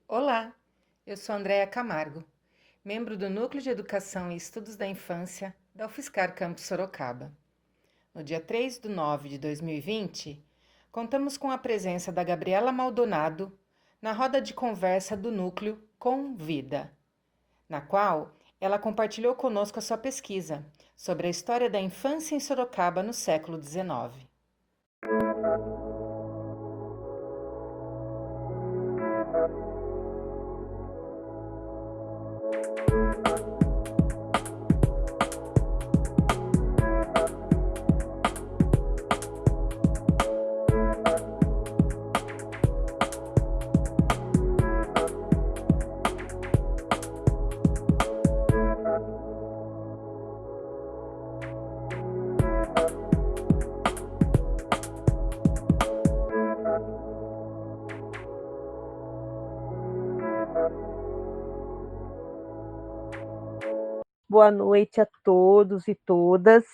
Olá, eu sou Andréia Camargo, membro do Núcleo de Educação e Estudos da Infância da UFSCar Campus Sorocaba. No dia 3 de 9 de 2020, contamos com a presença da Gabriela Maldonado na roda de conversa do Núcleo Com Vida, na qual ela compartilhou conosco a sua pesquisa sobre a história da infância em Sorocaba no século XIX. Boa noite a todos e todas.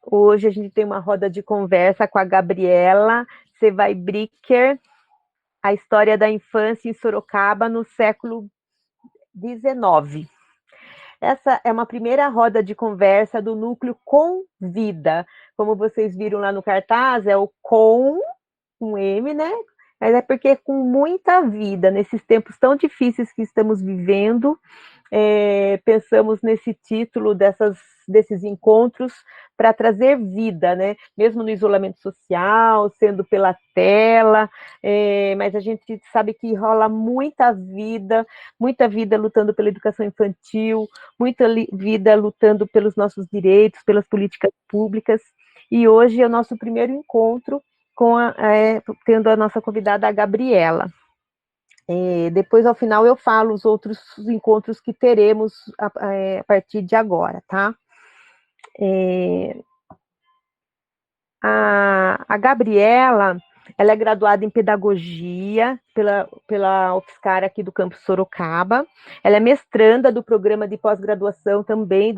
Hoje a gente tem uma roda de conversa com a Gabriela Sevaibricker, a história da infância em Sorocaba no século XIX. Essa é uma primeira roda de conversa do núcleo Com Vida. Como vocês viram lá no cartaz, é o com M, né? Mas é porque com muita vida, nesses tempos tão difíceis que estamos vivendo, pensamos nesse título desses encontros para trazer vida, né? Mesmo no isolamento social, sendo pela tela, mas a gente sabe que rola muita vida lutando pela educação infantil, muita vida lutando pelos nossos direitos, pelas políticas públicas, e hoje é o nosso primeiro encontro tendo a nossa convidada, a Gabriela. Depois, ao final, eu falo os outros encontros que teremos a partir de agora, tá? A Gabriela, ela é graduada em Pedagogia pela UFSCar aqui do campus Sorocaba. Ela é mestranda do programa de pós-graduação também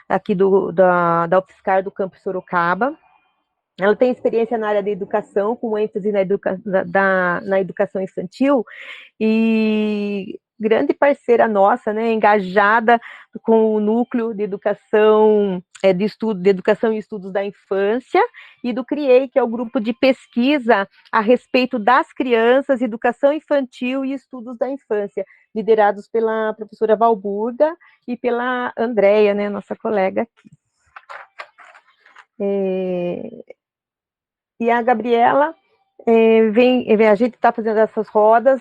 aqui da UFSCar do campus Sorocaba. Ela tem experiência na área da educação, com ênfase na educação infantil, e grande parceira nossa, né, engajada com o núcleo de educação, de educação e estudos da infância, e do CRIEI, que é o grupo de pesquisa a respeito das crianças, educação infantil e estudos da infância, liderados pela professora Valburga e pela Andréia, né, nossa colega aqui. E a Gabriela a gente está fazendo essas rodas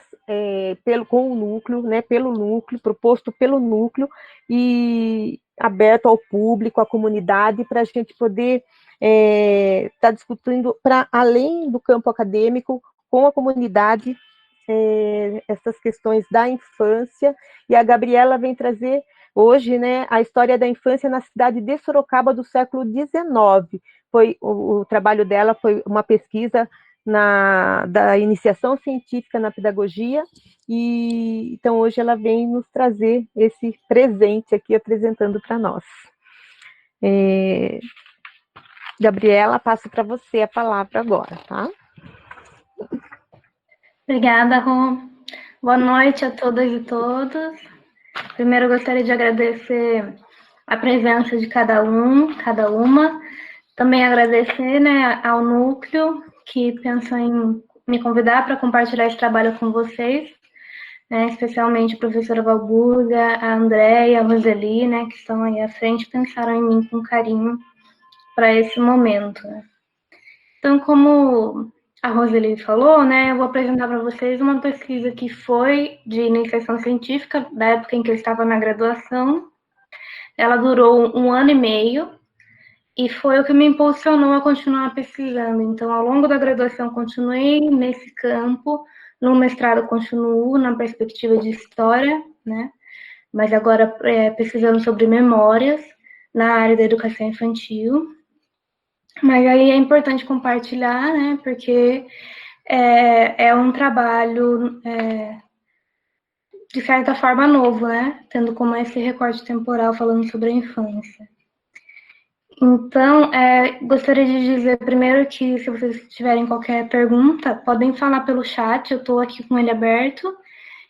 com o núcleo, né, pelo núcleo, proposto pelo núcleo e aberto ao público, à comunidade, para a gente poder estar discutindo para além do campo acadêmico, com a comunidade, essas questões da infância. E a Gabriela vem trazer hoje, né, a história da infância na cidade de Sorocaba do século XIX. O trabalho dela foi uma pesquisa da iniciação científica na pedagogia, e então hoje ela vem nos trazer esse presente aqui, apresentando para nós. Gabriela, passo para você a palavra agora, tá? Obrigada, Rô. Boa noite a todas e todos. Primeiro, eu gostaria de agradecer a presença de cada uma. Também agradecer, né, ao núcleo que pensou em me convidar para compartilhar esse trabalho com vocês, né, especialmente a professora Valburga, a Andréia, a Roseli, né, que estão aí à frente, pensaram em mim com carinho para esse momento. Né. Então, como a Roseli falou, né, eu vou apresentar para vocês uma pesquisa que foi de iniciação científica, da época em que eu estava na graduação. Ela durou 1 ano e meio, e foi o que me impulsionou a continuar pesquisando. Então, ao longo da graduação, continuei nesse campo, no mestrado, continuo na perspectiva de história, né? Mas agora pesquisando sobre memórias na área da educação infantil. Mas aí é importante compartilhar, né? Porque é um trabalho, de certa forma, novo, né? Tendo como esse recorte temporal falando sobre a infância. Então, gostaria de dizer primeiro que, se vocês tiverem qualquer pergunta, podem falar pelo chat, eu estou aqui com ele aberto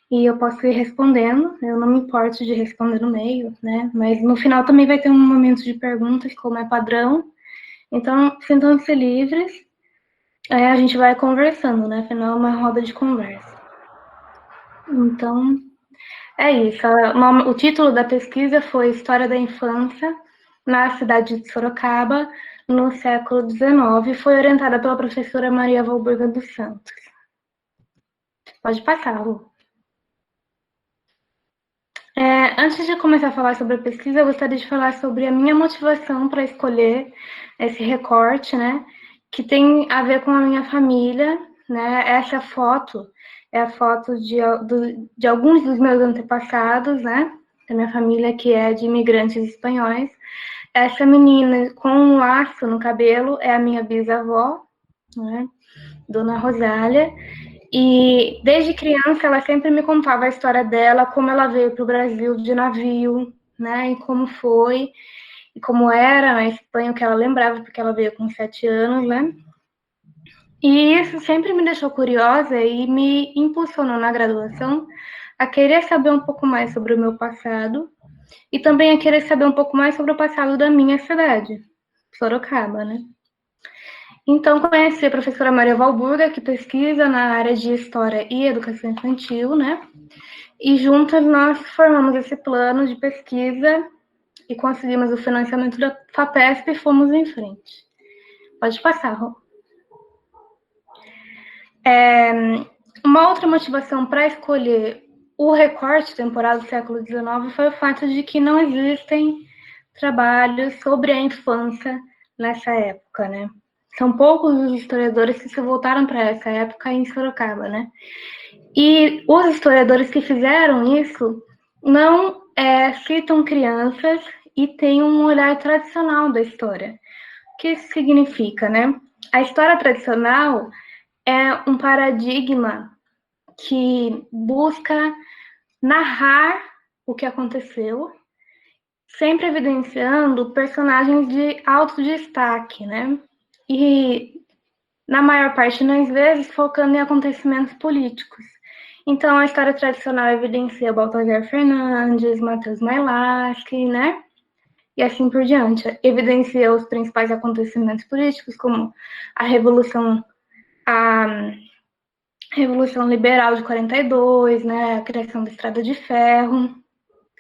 e eu posso ir respondendo. Eu não me importo de responder no meio, né? Mas no final também vai ter um momento de perguntas, como é padrão. Então, sintam-se livres. A gente vai conversando, né? Afinal, é uma roda de conversa. Então, é isso. O título da pesquisa foi História da Infância na cidade de Sorocaba, no século XIX, e foi orientada pela professora Maria Valburga dos Santos. Pode passar, Lu. Antes de começar a falar sobre a pesquisa, eu gostaria de falar sobre a minha motivação para escolher esse recorte, né, que tem a ver com a minha família, né. Essa foto é a foto de alguns dos meus antepassados, né, da minha família, que é de imigrantes espanhóis. Essa menina com um laço no cabelo é a minha bisavó, né, Dona Rosália. E desde criança ela sempre me contava a história dela, como ela veio para o Brasil de navio, né? E como foi, e como era na Espanha, o que ela lembrava, porque ela veio com 7 anos, né? E isso sempre me deixou curiosa e me impulsionou na graduação a querer saber um pouco mais sobre o meu passado e também a querer saber um pouco mais sobre o passado da minha cidade, Sorocaba, né? Então, conheci a professora Maria Valburga, que pesquisa na área de História e Educação Infantil, né? E juntas nós formamos esse plano de pesquisa e conseguimos o financiamento da FAPESP e fomos em frente. Pode passar, Rô. Uma outra motivação para escolher o recorte temporal do século XIX foi o fato de que não existem trabalhos sobre a infância nessa época, né? São poucos os historiadores que se voltaram para essa época em Sorocaba, né? E os historiadores que fizeram isso não citam crianças e têm um olhar tradicional da história. O que isso significa, né? A história tradicional é um paradigma que busca narrar o que aconteceu, sempre evidenciando personagens de alto destaque, né? E, na maior parte das vezes, focando em acontecimentos políticos. Então, a história tradicional evidencia Baltazar Fernandes, Matheus Mailaschi, né? E assim por diante. Evidencia os principais acontecimentos políticos, como a Revolução Liberal de 42, né? A criação da Estrada de Ferro,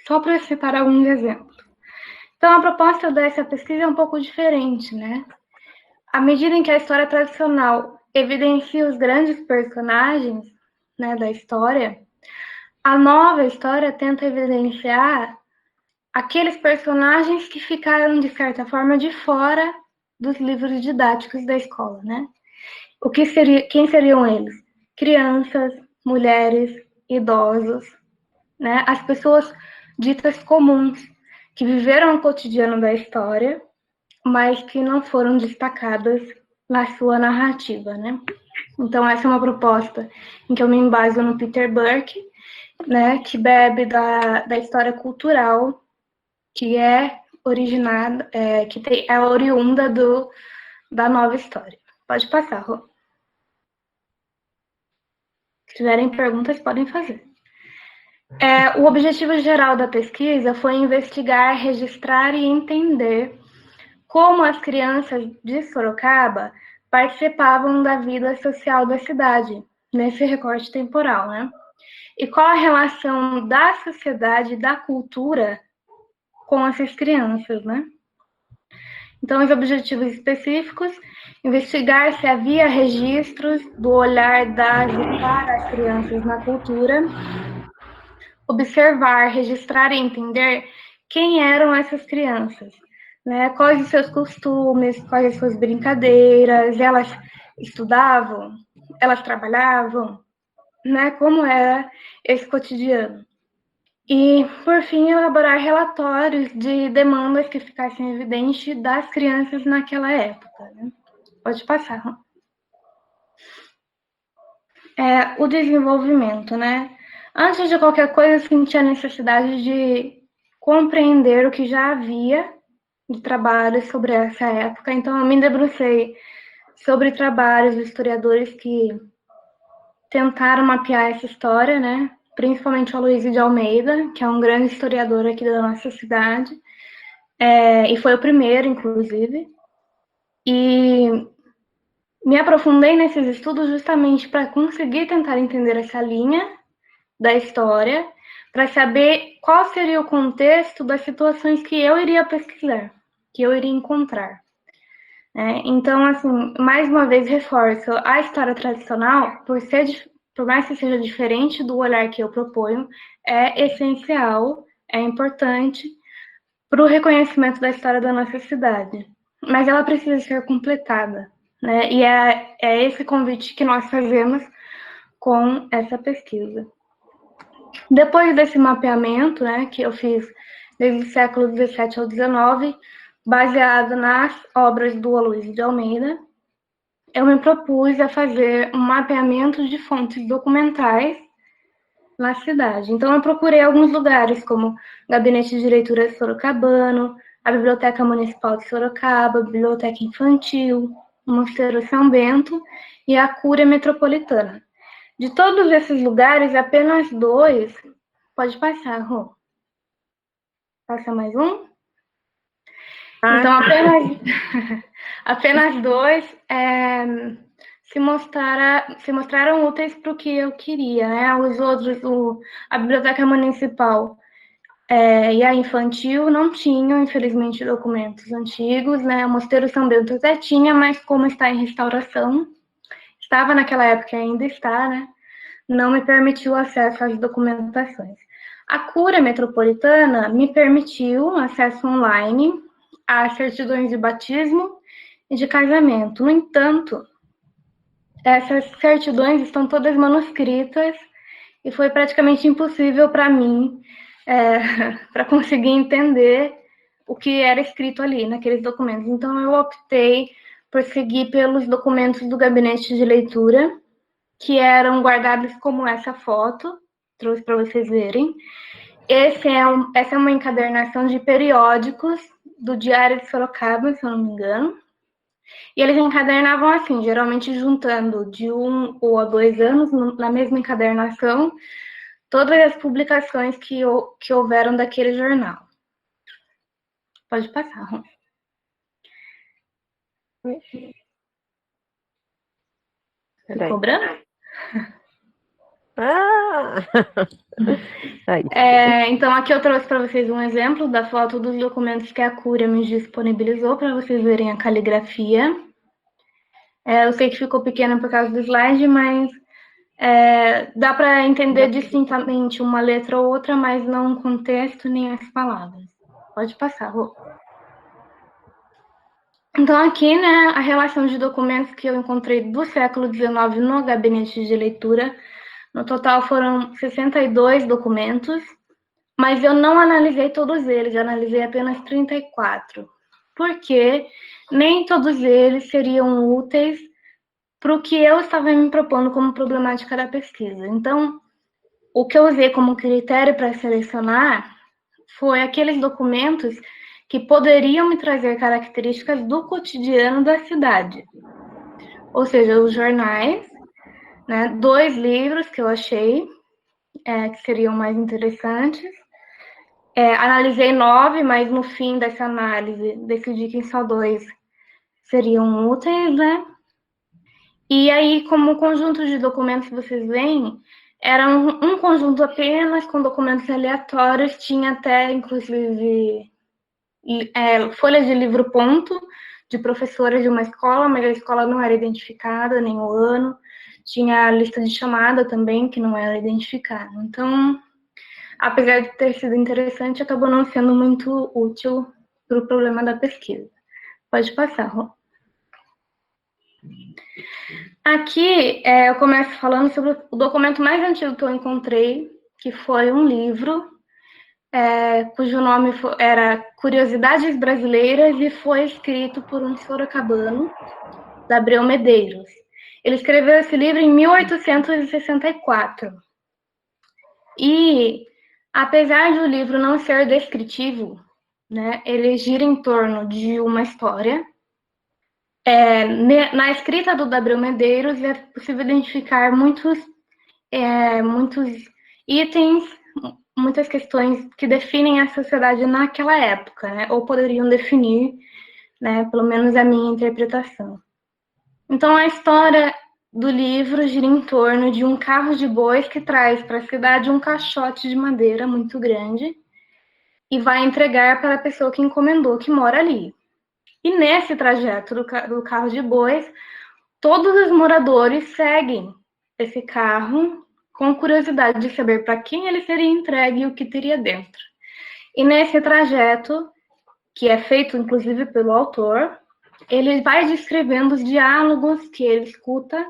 só para citar alguns exemplos. Então, a proposta dessa pesquisa é um pouco diferente, né? À medida em que a história tradicional evidencia os grandes personagens, né, da história, a nova história tenta evidenciar aqueles personagens que ficaram, de certa forma, de fora dos livros didáticos da escola, né? Quem seriam eles? Crianças, mulheres, idosos, né? As pessoas ditas comuns, que viveram o cotidiano da história, mas que não foram destacadas na sua narrativa, né? Então, essa é uma proposta em que eu me embaso no Peter Burke, né, que bebe da história cultural, que é originada, é oriunda da nova história. Pode passar, Rô. Se tiverem perguntas, podem fazer. O objetivo geral da pesquisa foi investigar, registrar e entender como as crianças de Sorocaba participavam da vida social da cidade, nesse recorte temporal, né? E qual a relação da sociedade e da cultura com essas crianças, né? Então, os objetivos específicos: investigar se havia registros do olhar das e para as crianças na cultura, observar, registrar e entender quem eram essas crianças, né? Quais os seus costumes, quais as suas brincadeiras, elas estudavam, elas trabalhavam, né? Como era esse cotidiano. E, por fim, elaborar relatórios de demandas que ficassem evidentes das crianças naquela época, né? Pode passar. O desenvolvimento, né? Antes de qualquer coisa, eu senti a necessidade de compreender o que já havia de trabalhos sobre essa época, então eu me debrucei sobre trabalhos de historiadores que tentaram mapear essa história, né? Principalmente o Aloysio de Almeida, que é um grande historiador aqui da nossa cidade, e foi o primeiro, inclusive. E me aprofundei nesses estudos justamente para conseguir tentar entender essa linha da história, para saber qual seria o contexto das situações que eu iria pesquisar, que eu iria encontrar. Então, assim, mais uma vez reforço, a história tradicional, por mais que seja diferente do olhar que eu proponho, é essencial, é importante para o reconhecimento da história da nossa cidade. Mas ela precisa ser completada, né? E é esse convite que nós fazemos com essa pesquisa. Depois desse mapeamento, né, que eu fiz desde o século XVII ao XIX, baseado nas obras do Aloysio de Almeida, eu me propus a fazer um mapeamento de fontes documentais na cidade. Então, eu procurei alguns lugares, como o Gabinete de Leitura Sorocabano, a Biblioteca Municipal de Sorocaba, a Biblioteca Infantil, o Mosteiro São Bento e a Cúria Metropolitana. De todos esses lugares, apenas 2... Pode passar, Rô. Passa mais um? Então, apenas 2 se mostraram úteis para o que eu queria, né? Os outros, a Biblioteca Municipal e a Infantil não tinham, infelizmente, documentos antigos, né? O Mosteiro São Bento até tinha, mas como está em restauração, estava naquela época e ainda está, né? Não me permitiu acesso às documentações. A Cúria Metropolitana me permitiu acesso online às certidões de batismo e de casamento. No entanto, essas certidões estão todas manuscritas e foi praticamente impossível para mim para conseguir entender o que era escrito ali naqueles documentos. Então, eu optei por seguir pelos documentos do gabinete de leitura, que eram guardados como essa foto, trouxe para vocês verem. Essa é uma encadernação de periódicos do Diário de Sorocaba, se eu não me engano. E eles encadernavam assim, geralmente juntando de 1 ou 2 anos, na mesma encadernação, todas as publicações que houveram daquele jornal. Pode passar, Ron. Ficou branco? Então, aqui eu trouxe para vocês um exemplo da foto dos documentos que a Cúria me disponibilizou, para vocês verem a caligrafia. Eu sei que ficou pequena por causa do slide, mas dá para entender distintamente uma letra ou outra, mas não o contexto nem as palavras. Pode passar, Rô. Então, aqui, né, a relação de documentos que eu encontrei do século XIX no gabinete de leitura. No total foram 62 documentos, mas eu não analisei todos eles, eu analisei apenas 34, porque nem todos eles seriam úteis para o que eu estava me propondo como problemática da pesquisa. Então, o que eu usei como critério para selecionar foi aqueles documentos que poderiam me trazer características do cotidiano da cidade. Ou seja, os jornais, né, 2 livros que eu achei que seriam mais interessantes. Analisei 9, mas no fim dessa análise decidi que só 2 seriam úteis, né? E aí, como conjunto de documentos vocês veem, era um conjunto apenas com documentos aleatórios, tinha até, inclusive, folhas de livro ponto de professores de uma escola, mas a escola não era identificada, nem o ano. Tinha a lista de chamada também, que não era identificada. Então, apesar de ter sido interessante, acabou não sendo muito útil para o problema da pesquisa. Pode passar, Rô. Aqui eu começo falando sobre o documento mais antigo que eu encontrei, que foi um livro cujo nome era Curiosidades Brasileiras e foi escrito por um sorocabano, Gabriel Medeiros. Ele escreveu esse livro em 1864. E, apesar do livro não ser descritivo, né? Ele gira em torno de uma história. Na escrita do Gabriel Medeiros é possível identificar muitos itens, muitas questões que definem a sociedade naquela época, né? Ou poderiam definir, né? Pelo menos a minha interpretação. Então, a história do livro gira em torno de um carro de bois que traz para a cidade um caixote de madeira muito grande e vai entregar para a pessoa que encomendou, que mora ali. E nesse trajeto do carro de bois, todos os moradores seguem esse carro com curiosidade de saber para quem ele seria entregue e o que teria dentro. E nesse trajeto, que é feito inclusive pelo autor, ele vai descrevendo os diálogos que ele escuta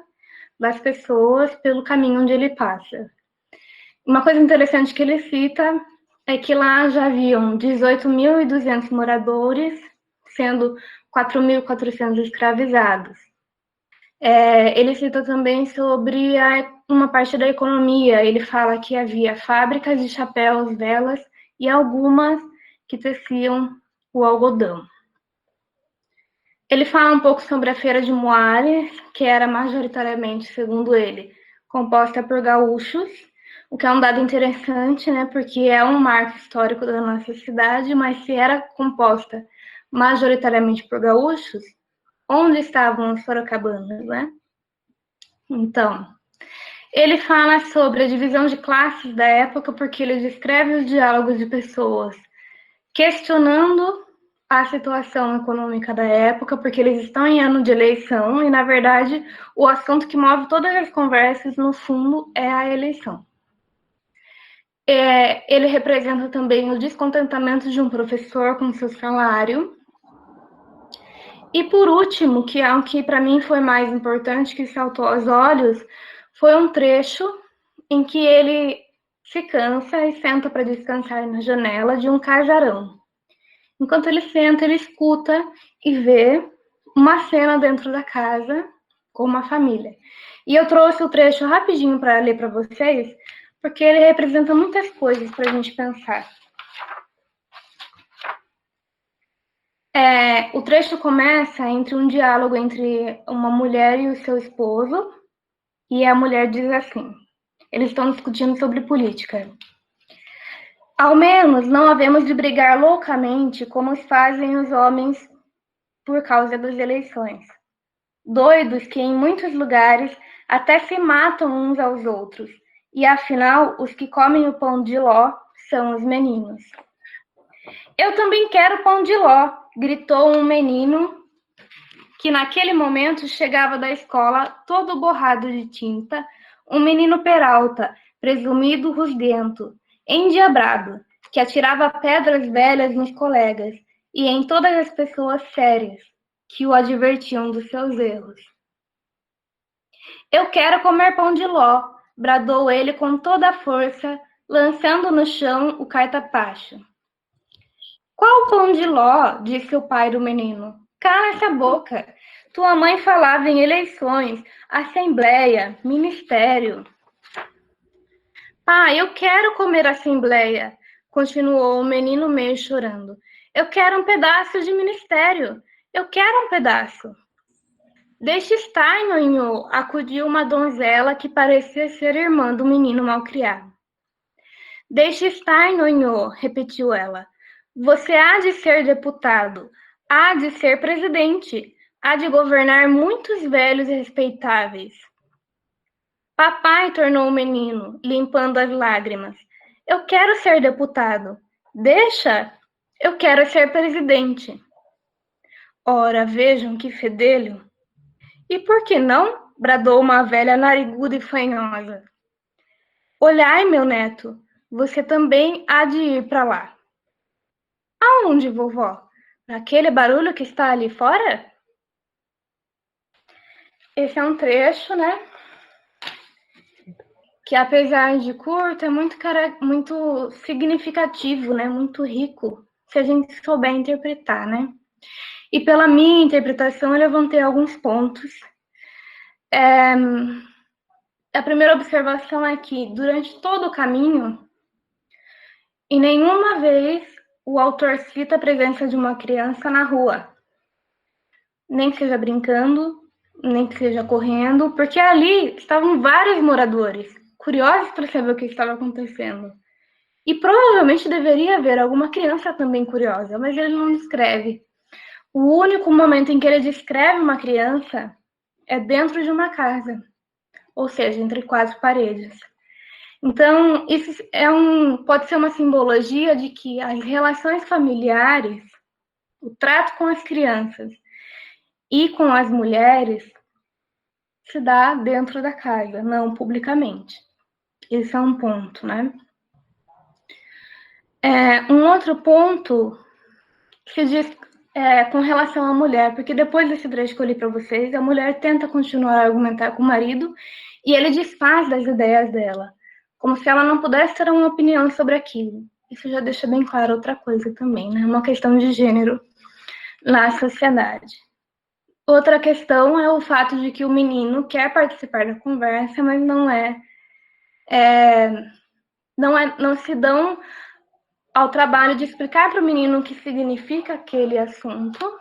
das pessoas pelo caminho onde ele passa. Uma coisa interessante que ele cita é que lá já haviam 18.200 moradores, sendo 4.400 escravizados. Ele cita também sobre uma parte da economia. Ele fala que havia fábricas de chapéus, velas e algumas que teciam o algodão. Ele fala um pouco sobre a Feira de Moares, que era majoritariamente, segundo ele, composta por gaúchos, o que é um dado interessante, né, porque é um marco histórico da nossa cidade, mas se era composta majoritariamente por gaúchos, onde estavam os sorocabanos, né? Então, ele fala sobre a divisão de classes da época, porque ele descreve os diálogos de pessoas questionando a situação econômica da época, porque eles estão em ano de eleição e, na verdade, o assunto que move todas as conversas, no fundo, é a eleição. Ele representa também o descontentamento de um professor com seu salário. E, por último, que é o que para mim foi mais importante, que saltou aos olhos, foi um trecho em que ele se cansa e senta para descansar na janela de um casarão. Enquanto ele senta, ele escuta e vê uma cena dentro da casa com uma família. E eu trouxe o trecho rapidinho para ler para vocês, porque ele representa muitas coisas para a gente pensar. O trecho começa entre um diálogo entre uma mulher e o seu esposo, e a mulher diz assim: eles estão discutindo sobre política. Ao menos não havemos de brigar loucamente como fazem os homens por causa das eleições. Doidos que em muitos lugares até se matam uns aos outros. E afinal, os que comem o pão de ló são os meninos. Eu também quero pão de ló, gritou um menino que naquele momento chegava da escola todo borrado de tinta, um menino Peralta, presumido rusguento, endiabrado, que atirava pedras velhas nos colegas e em todas as pessoas sérias que o advertiam dos seus erros. Eu quero comer pão de ló, bradou ele com toda a força, lançando no chão o cartapacho. Qual pão de ló? Disse o pai do menino. Cala essa boca. Tua mãe falava em eleições, assembleia, ministério. Pai, eu quero comer assembleia, continuou o menino meio chorando. Eu quero um pedaço de ministério. Eu quero um pedaço. Deixe estar, nhonhô, acudiu uma donzela que parecia ser irmã do menino malcriado. Deixe estar, nhonhô, repetiu ela. Você há de ser deputado, há de ser presidente, há de governar muitos velhos e respeitáveis. Papai, tornou o menino, limpando as lágrimas. Eu quero ser deputado. Deixa, eu quero ser presidente. Ora, vejam que fedelho. E por que não? Bradou uma velha nariguda e fanhosa. Olhai, meu neto, você também há de ir para lá. Aonde, vovó? Para aquele barulho que está ali fora? Esse é um trecho, né? Que apesar de curto, é muito significativo, né? Muito rico, se a gente souber interpretar, né? E pela minha interpretação, eu levantei alguns pontos. A primeira observação é que, durante todo o caminho, e nenhuma vez o autor cita a presença de uma criança na rua, nem que seja brincando, nem que seja correndo, porque ali estavam vários moradores, curiosos para saber o que estava acontecendo. E provavelmente deveria haver alguma criança também curiosa, mas ele não descreve. O único momento em que ele descreve uma criança é dentro de uma casa, ou seja, entre quatro paredes. Então, isso pode ser uma simbologia de que as relações familiares, o trato com as crianças e com as mulheres se dá dentro da casa, não publicamente. Esse é um ponto, né? Um outro ponto que diz com relação à mulher, porque depois desse trecho que eu li para vocês, a mulher tenta continuar a argumentar com o marido e ele desfaz das ideias dela, como se ela não pudesse ter uma opinião sobre aquilo. Isso já deixa bem claro outra coisa também, né? Uma questão de gênero na sociedade. Outra questão é o fato de que o menino quer participar da conversa, mas não se dão ao trabalho de explicar para o menino o que significa aquele assunto,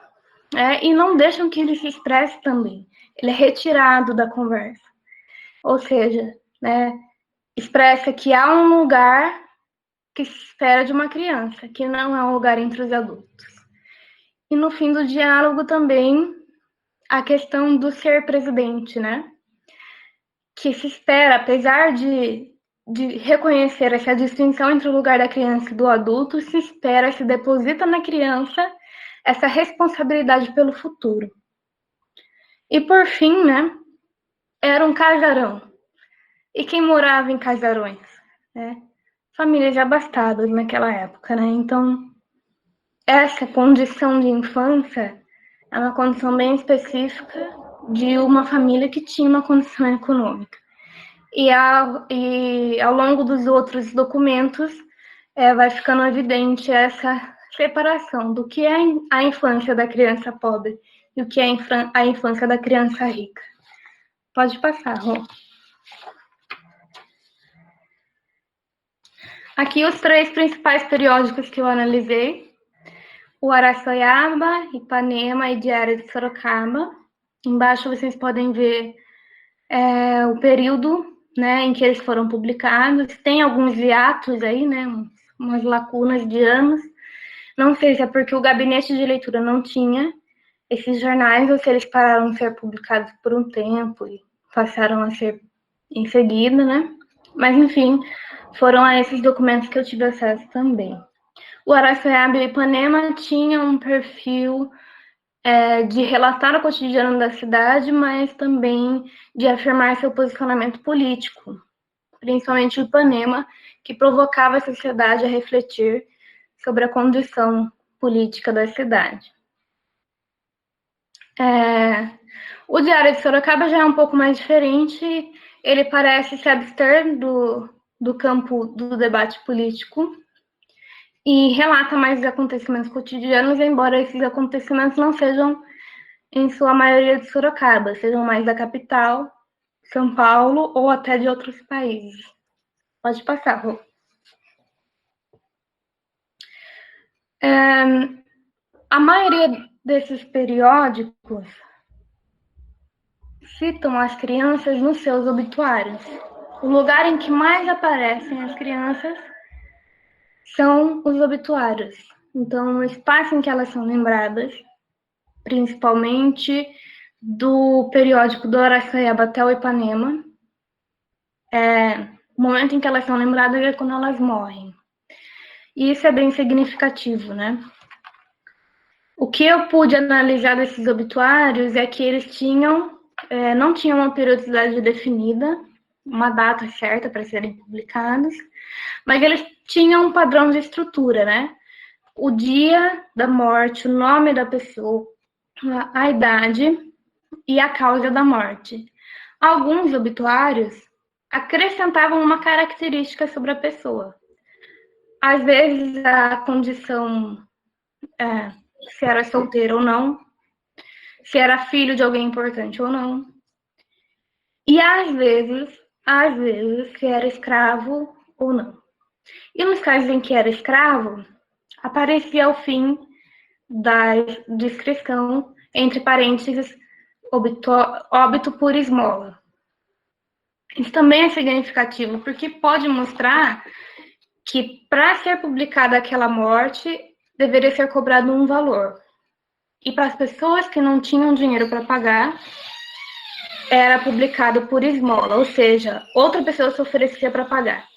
e não deixam que ele se expresse também. Ele é retirado da conversa. Ou seja, expressa que há um lugar que se espera de uma criança, que não é um lugar entre os adultos. E no fim do diálogo também a questão do ser presidente, né? Que se espera, apesar de reconhecer essa distinção entre o lugar da criança e do adulto, se deposita na criança essa responsabilidade pelo futuro. E por fim, né? Era um casarão. E quem morava em casarões? Né? Famílias abastadas naquela época, né? Então, essa condição de infância é uma condição bem específica de uma família que tinha uma condição econômica. E ao longo dos outros documentos vai ficando evidente essa separação do que é a infância da criança pobre e o que é a infância da criança rica. Pode passar, Rô. Aqui os 3 principais periódicos que eu analisei: o Araçoiaba, Ipanema e Diário de Sorocaba. Embaixo vocês podem ver o período, né, em que eles foram publicados. Tem alguns hiatos aí, né, umas lacunas de anos. Não sei se é porque o gabinete de leitura não tinha esses jornais ou se eles pararam de ser publicados por um tempo e passaram a ser em seguida, né? Mas, enfim, foram a esses documentos que eu tive acesso também. O Araçoiaba e Ipanema tinham um perfil de relatar o cotidiano da cidade, mas também de afirmar seu posicionamento político, principalmente o Ipanema, que provocava a sociedade a refletir sobre a condição política da cidade. O Diário de Sorocaba já é um pouco mais diferente, ele parece se abster do campo do debate político e relata mais os acontecimentos cotidianos, embora esses acontecimentos não sejam, em sua maioria, de Sorocaba, sejam mais da capital, São Paulo, ou até de outros países. Pode passar, Rô. A maioria desses periódicos citam as crianças nos seus obituários. O lugar em que mais aparecem as crianças são os obituários. Então, o espaço em que elas são lembradas, principalmente do periódico do Araçoiaba até o Ipanema, o momento em que elas são lembradas é quando elas morrem. E isso é bem significativo, né? O que eu pude analisar desses obituários é que eles não tinham uma periodicidade definida, uma data certa para serem publicados, mas eles tinham um padrão de estrutura, né? O dia da morte, o nome da pessoa, a idade e a causa da morte. Alguns obituários acrescentavam uma característica sobre a pessoa. Às vezes, a condição, se era solteira ou não, se era filho de alguém importante ou não. E às vezes, se era escravo ou não. E nos casos em que era escravo, aparecia ao fim da descrição, entre parênteses, óbito por esmola. Isso também é significativo, porque pode mostrar que para ser publicada aquela morte, deveria ser cobrado um valor. E para as pessoas que não tinham dinheiro para pagar, era publicado por esmola, ou seja, outra pessoa se oferecia para pagar.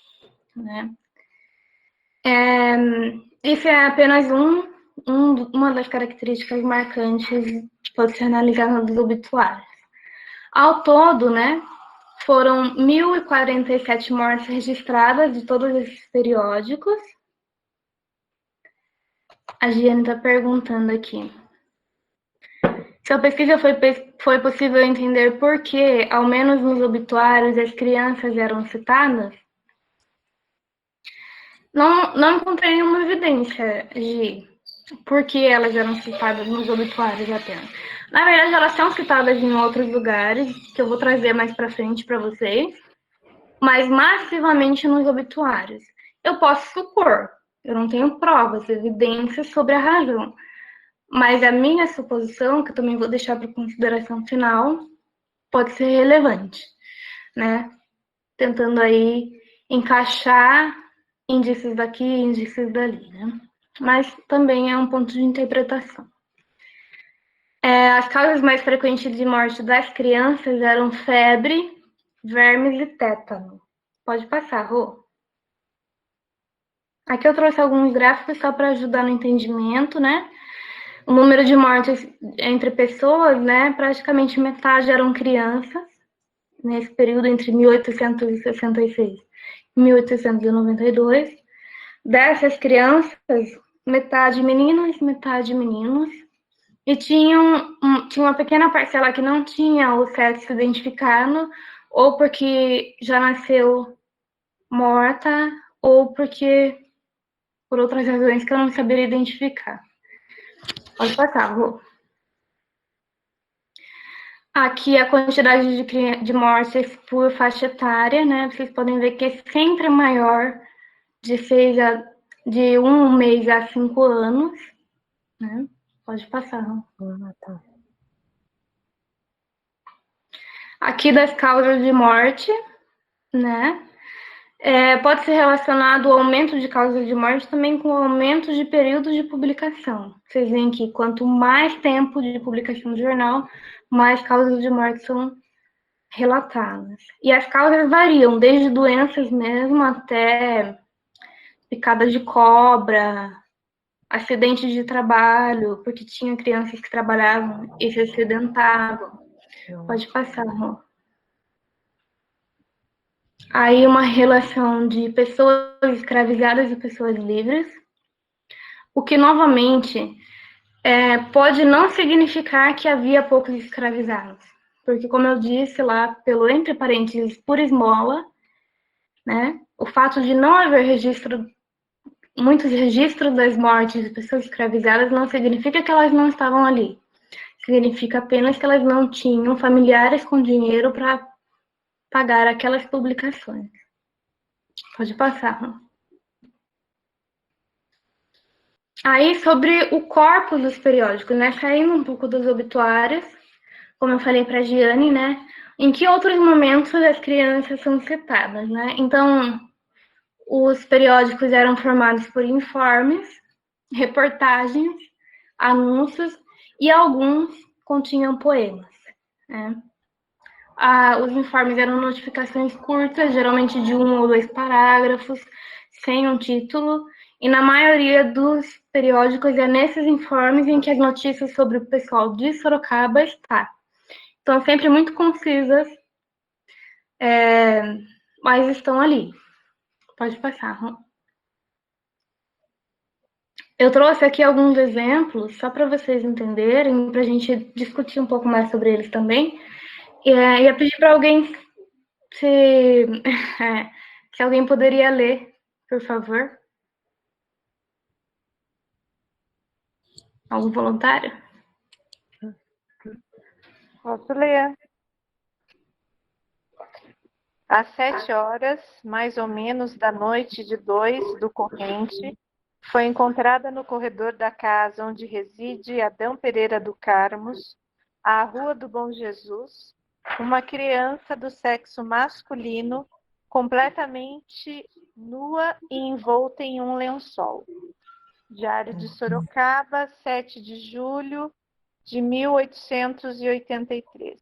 Né? Isso é apenas uma das características marcantes que pode ser analisada nos obituários. Ao todo, né, foram 1.047 mortes registradas de todos esses periódicos. A Giane está perguntando aqui. Sua pesquisa foi possível entender por que, ao menos nos obituários, as crianças eram citadas? Não encontrei nenhuma evidência de por que elas eram citadas nos obituários apenas. Na verdade, elas são citadas em outros lugares, que eu vou trazer mais para frente para vocês, mas massivamente nos obituários. Eu posso supor, eu não tenho provas, evidências sobre a razão, mas a minha suposição, que eu também vou deixar para consideração final, pode ser relevante, né? Tentando aí encaixar indícios daqui e indícios dali, né? Mas também é um ponto de interpretação. As causas mais frequentes de morte das crianças eram febre, vermes e tétano. Pode passar, Rô. Aqui eu trouxe alguns gráficos só para ajudar no entendimento, né? O número de mortes entre pessoas, né? Praticamente metade eram crianças, nesse período entre 1866 e 1892. Dessas crianças, metade meninas, metade meninos. E tinha uma pequena parcela que não tinha o sexo identificado, ou porque já nasceu morta, ou porque por outras razões que eu não saberia identificar. Pode passar, Rô. Aqui a quantidade de mortes por faixa etária, né? Vocês podem ver que é sempre maior de 1 mês a 5 anos, né? Pode passar, Rô. Tá. Aqui das causas de morte, né? Pode ser relacionado ao aumento de causas de morte também com o aumento de períodos de publicação. Vocês veem que quanto mais tempo de publicação do jornal, mais causas de morte são relatadas. E as causas variam, desde doenças mesmo até picada de cobra, acidente de trabalho, porque tinha crianças que trabalhavam e se acidentavam. Pode passar, Rô. Aí uma relação de pessoas escravizadas e pessoas livres, o que novamente pode não significar que havia poucos escravizados, porque como eu disse lá, pelo entre parênteses, por esmola, né, o fato de não haver muitos registros das mortes de pessoas escravizadas não significa que elas não estavam ali, significa apenas que elas não tinham familiares com dinheiro para pagar aquelas publicações. Pode passar. Aí, sobre o corpus dos periódicos, né? Saindo um pouco dos obituários, como eu falei para a Giane, né? Em que outros momentos as crianças são citadas, né? Então, os periódicos eram formados por informes, reportagens, anúncios e alguns continham poemas, né? Os informes eram notificações curtas, geralmente de 1 ou 2 parágrafos, sem um título, e na maioria dos periódicos é nesses informes em que as notícias sobre o pessoal de Sorocaba está. Então, sempre muito concisas, mas estão ali. Pode passar. Eu trouxe aqui alguns exemplos, só para vocês entenderem, para a gente discutir um pouco mais sobre eles também. Ia pedir para alguém se alguém poderia ler, por favor. Algum voluntário? Posso ler. Às 7 horas, mais ou menos, da noite de 2 do corrente, Foi encontrada no corredor da casa onde reside Adão Pereira do Carmos, à Rua do Bom Jesus, uma criança do sexo masculino completamente nua e envolta em um lençol. Diário de Sorocaba, 7 de julho de 1883.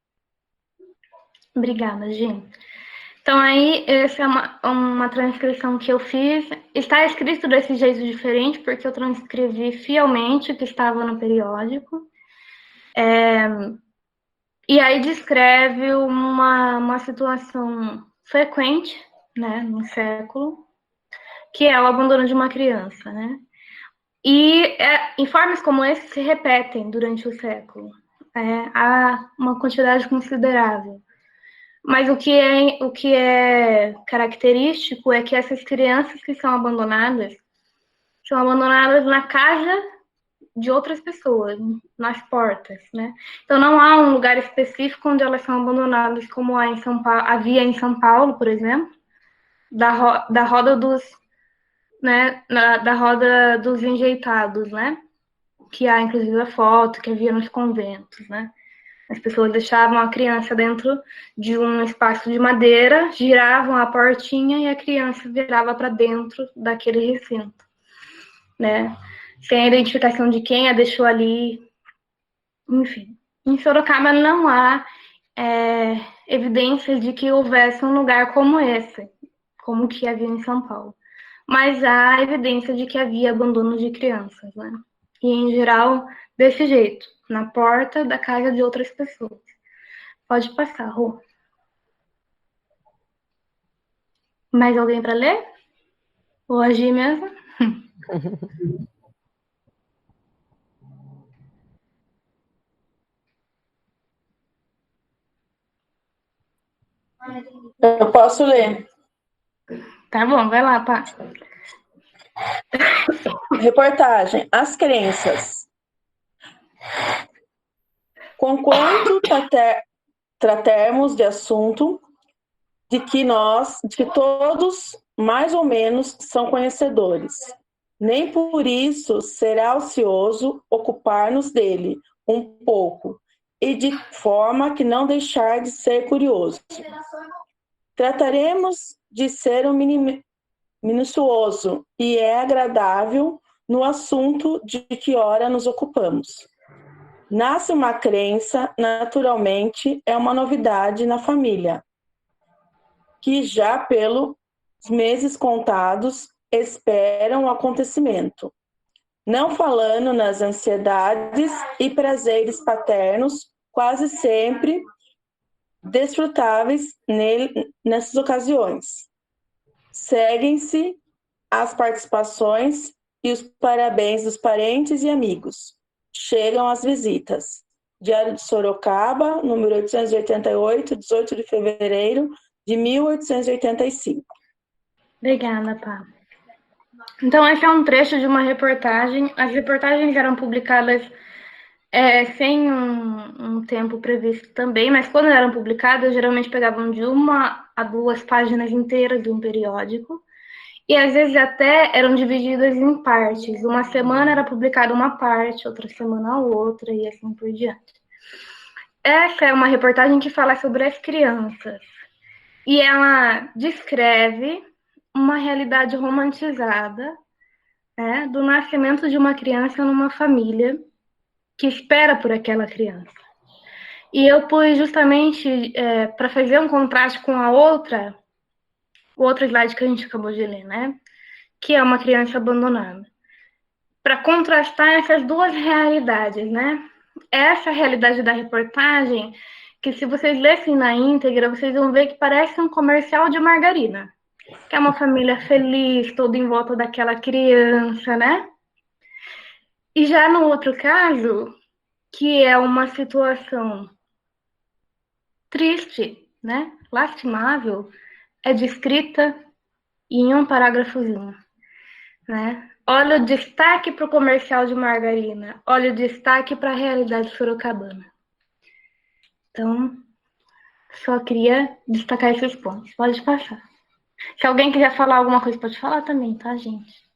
Obrigada, Gi. Então, aí, essa é uma transcrição que eu fiz. Está escrito desse jeito diferente, porque eu transcrevi fielmente o que estava no periódico. E aí descreve uma situação frequente, né, no século, que é o abandono de uma criança, né? E informes como esse se repetem durante o século. Há uma quantidade considerável. Mas o que é característico é que essas crianças que são abandonadas na casa de outras pessoas, nas portas, né? Então não há um lugar específico onde elas são abandonadas, como há em São Paulo, havia em São Paulo, por exemplo, da roda dos, né, da roda dos enjeitados, né? Que há inclusive a foto que havia nos conventos, né? As pessoas deixavam a criança dentro de um espaço de madeira, giravam a portinha e a criança virava para dentro daquele recinto, né? Sem a identificação de quem a deixou ali, enfim. Em Sorocaba não há evidências de que houvesse um lugar como esse, como que havia em São Paulo. Mas há evidência de que havia abandono de crianças, né? E, em geral, desse jeito, na porta da casa de outras pessoas. Pode passar, Rô. Mais alguém para ler? Ou agir mesmo? Eu posso ler. Tá bom, vai lá, pá. Reportagem: As crenças. Conquanto tratarmos de assunto de que todos, mais ou menos, são conhecedores. Nem por isso será ocioso ocupar-nos dele um pouco, e de forma que não deixar de ser curioso. Trataremos de ser minucioso e é agradável no assunto de que ora nos ocupamos. Nasce uma crença, naturalmente, é uma novidade na família, que já pelos meses contados esperam o acontecimento, não falando nas ansiedades e prazeres paternos, quase sempre desfrutáveis nessas ocasiões. Seguem-se as participações e os parabéns dos parentes e amigos. Chegam as visitas. Diário de Sorocaba, número 888, 18 de fevereiro de 1885. Obrigada, pá. Então, esse é um trecho de uma reportagem. As reportagens eram publicadas sem um tempo previsto também, mas quando eram publicadas, geralmente pegavam de 1 a 2 páginas inteiras de um periódico, e às vezes até eram divididas em partes. Uma semana era publicada uma parte, outra semana a outra, e assim por diante. Essa é uma reportagem que fala sobre as crianças, e ela descreve uma realidade romantizada, né, do nascimento de uma criança numa família que espera por aquela criança. E eu pus justamente para fazer um contraste com o outro slide que a gente acabou de ler, né? Que é uma criança abandonada. Para contrastar essas duas realidades, né? Essa realidade da reportagem, que se vocês lessem na íntegra, vocês vão ver que parece um comercial de margarina. Que é uma família feliz, toda em volta daquela criança, né? E já no outro caso, que é uma situação triste, né? Lastimável, é descrita em um parágrafozinho, né? Olha o destaque para o comercial de margarina, olha o destaque para a realidade sorocabana. Então, só queria destacar esses pontos. Pode passar. Se alguém quiser falar alguma coisa, pode falar também, tá, gente?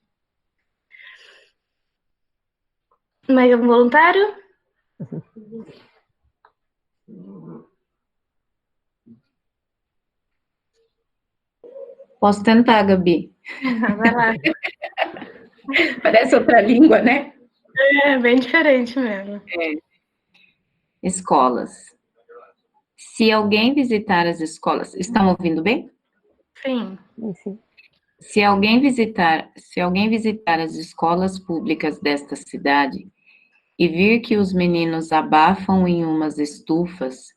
Mais um voluntário? Posso tentar, Gabi? Vai lá. Parece outra língua, né? É bem diferente mesmo. Escolas. Se alguém visitar as escolas... Estão ouvindo bem? Sim. Sim. Se alguém visitar as escolas públicas desta cidade e vir que os meninos abafam em umas estufas,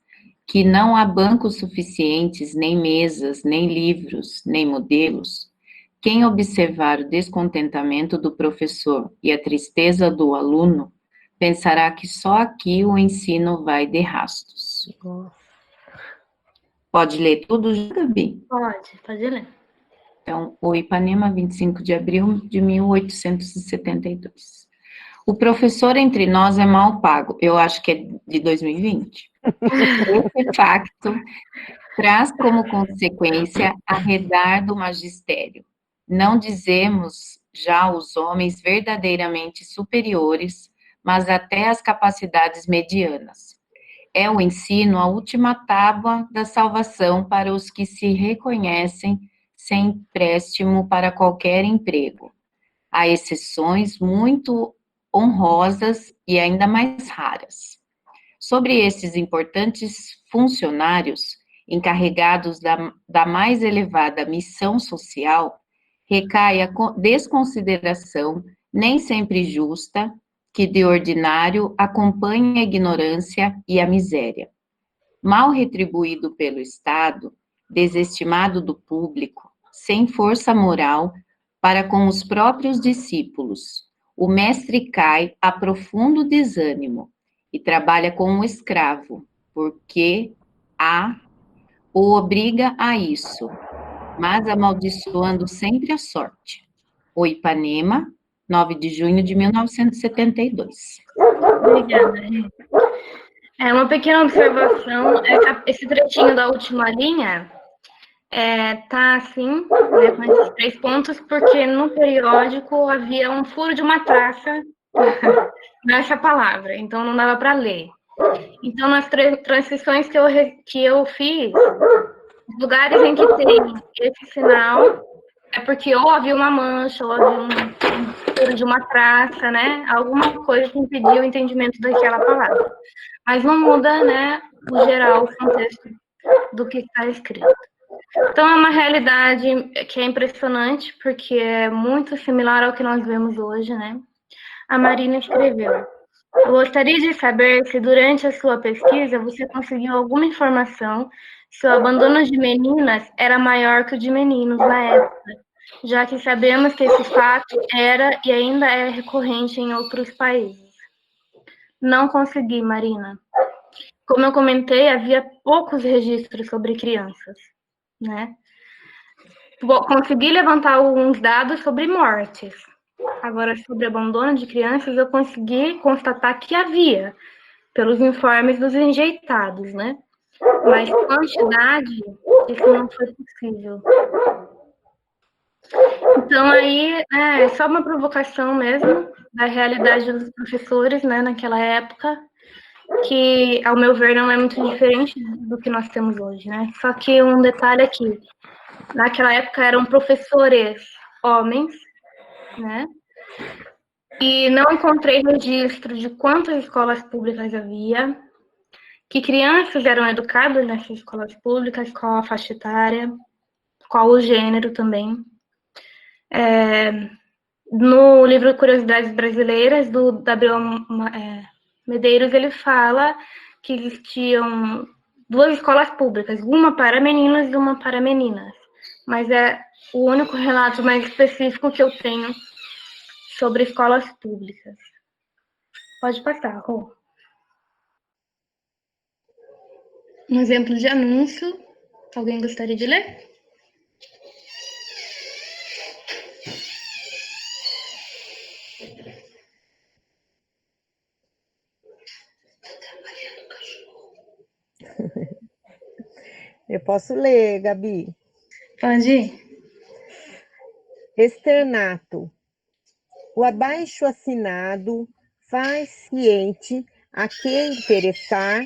que não há bancos suficientes, nem mesas, nem livros, nem modelos, quem observar o descontentamento do professor e a tristeza do aluno, pensará que só aqui o ensino vai de rastos. Pode ler tudo, Gabi? Pode ler. Então, o Ipanema, 25 de abril de 1872. O professor entre nós é mal pago. Eu acho que é de 2020. Esse facto traz como consequência arredar do magistério. Não dizemos já os homens verdadeiramente superiores, mas até as capacidades medianas. É o ensino a última tábua da salvação para os que se reconhecem sem empréstimo para qualquer emprego. Há exceções muito honrosas e ainda mais raras. Sobre esses importantes funcionários, encarregados da mais elevada missão social, recai a desconsideração, nem sempre justa, que de ordinário acompanha a ignorância e a miséria. Mal retribuído pelo Estado, desestimado do público, sem força moral para com os próprios discípulos, o mestre cai a profundo desânimo e trabalha como um escravo, porque o obriga a isso, mas amaldiçoando sempre a sorte. O Ipanema, 9 de junho de 1972. Obrigada, gente. Uma pequena observação, esse trechinho da última linha tá assim, né, com esses 3 pontos, porque no periódico havia um furo de uma traça nessa palavra, então não dava para ler. Então, nas transições que eu fiz, os lugares em que tem esse sinal, é porque ou havia uma mancha, ou havia um furo de uma traça, né? Alguma coisa que impediu o entendimento daquela palavra. Mas não muda, né, o geral, o contexto do que está escrito. Então, é uma realidade que é impressionante, porque é muito similar ao que nós vemos hoje, né? A Marina escreveu: eu gostaria de saber se durante a sua pesquisa você conseguiu alguma informação se o abandono de meninas era maior que o de meninos na época, já que sabemos que esse fato era e ainda é recorrente em outros países. Não consegui, Marina. Como eu comentei, havia poucos registros sobre crianças, né? Consegui levantar alguns dados sobre mortes. Agora, sobre abandono de crianças, eu consegui constatar que havia, pelos informes dos enjeitados, né? Mas quantidade, isso não foi possível. Então, aí, é só uma provocação mesmo da realidade dos professores, né, naquela época, que, ao meu ver, não é muito diferente do que nós temos hoje, né? Só que um detalhe aqui, naquela época eram professores homens, né? E não encontrei registro de quantas escolas públicas havia, que crianças eram educadas nessas escolas públicas, qual a faixa etária, qual o gênero também. No livro Curiosidades Brasileiras, do Gabriel Medeiros, ele fala que existiam 2 escolas públicas, uma para meninos e uma para meninas. Mas é o único relato mais específico que eu tenho sobre escolas públicas. Pode passar, Rô. Um exemplo de anúncio. Alguém gostaria de ler? Eu posso ler, Gabi. Pode ir. Externato. O abaixo assinado faz ciente a quem interessar